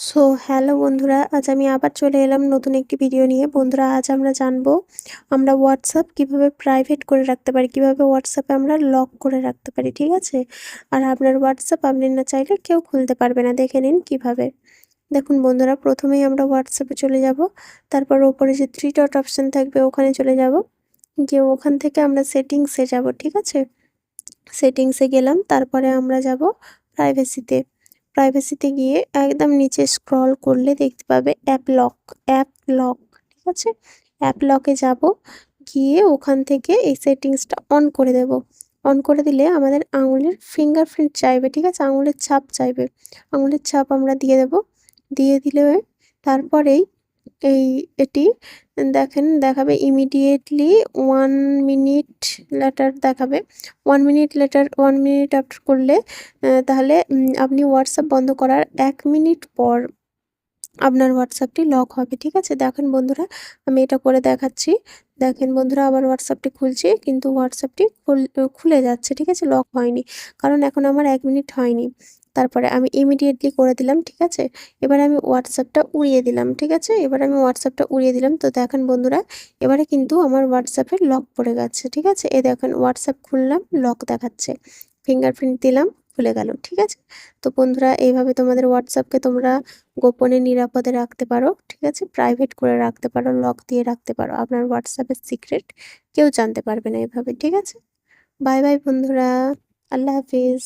So hello বন্ধুরা, আজ আমি আবার চলে এলাম নতুন একটি ভিডিও নিয়ে। বন্ধুরা, আজ আমরা জানবো আমরা হোয়াটসঅ্যাপ কিভাবে প্রাইভেট করে রাখতে পারি, কিভাবে হোয়াটসঅ্যাপে আমরা লক করে রাখতে পারি, ঠিক আছে? আর আপনার হোয়াটসঅ্যাপ আপনি না চাইলে কেউ খুলতে পারবে না, দেখে নিন কিভাবে। দেখুন বন্ধুরা, প্রথমেই আমরা হোয়াটসঅ্যাপে চলে যাব, তারপর ওপরে যে থ্রি ডট অপশন থাকবে ওখানে চলে যাব, গিয়ে ওখান থেকে আমরা সেটিংসে যাব, ঠিক আছে? সেটিংসে গেলাম, তারপরে আমরা যাব প্রাইভেসিতে। প্রাইভেসিতে গিয়ে একদম নিচে স্ক্রল করলে দেখতে পাবে অ্যাপ লক, ঠিক আছে? অ্যাপ লকে যাব, গিয়ে ওখান থেকে এই সেটিংসটা অন করে দেব। অন করে দিলে আমাদের আঙুলের ফিঙ্গারপ্রিন্ট চাইবে, ঠিক আছে? আঙুলের ছাপ চাইবে। আঙুলের ছাপ আমরা দিয়ে দেব। দিয়ে দিলে তারপরেই এই এটি দেখেন দেখাবে ইমিডিয়েটলি 1 মিনিট লেটার দেখাবে। 1 মিনিট লেটার 1 মিনিট আফটার করলে তাহলে আপনি হোয়াটসঅ্যাপ বন্ধ করার ১ মিনিট পর আপনার হোয়াটসঅ্যাপটি লক হবে, ঠিক আছে? দেখেন বন্ধুরা, আমি এটা করে দেখাচ্ছি। দেখেন বন্ধুরা, আবার হোয়াটসঅ্যাপটি খুলছি, কিন্তু হোয়াটসঅ্যাপটি খুলে যাচ্ছে, ঠিক আছে? লক হয়নি, কারণ এখন আমার ১ মিনিট হয়নি। তারপরে আমি ইমিডিয়েটলি করে দিলাম, ঠিক আছে? এবার আমি হোয়াটসঅ্যাপটা উড়িয়ে দিলাম, ঠিক আছে? এবার আমি হোয়াটসঅ্যাপটা উড়িয়ে দিলাম। তো দেখেন বন্ধুরা, এবারে কিন্তু আমার হোয়াটসঅ্যাপে লক পড়ে গেছে, ঠিক আছে? এই দেখেন হোয়াটসঅ্যাপ খুললাম, লক দেখাচ্ছে। ফিঙ্গারপ্রিন্ট দিলাম, খুলে গেল, ঠিক আছে? তো বন্ধুরা, এইভাবে তোমাদের হোয়াটসঅ্যাপকে তোমরা গোপনে নিরাপদে রাখতে পারো, ঠিক আছে? প্রাইভেট করে রাখতে পারো, লক দিয়ে রাখতে পারো। আপনার হোয়াটসঅ্যাপের সিক্রেট কেউ জানতে পারবে না এভাবে, ঠিক আছে? বাই বাই বন্ধুরা, আল্লাহ হাফিজ।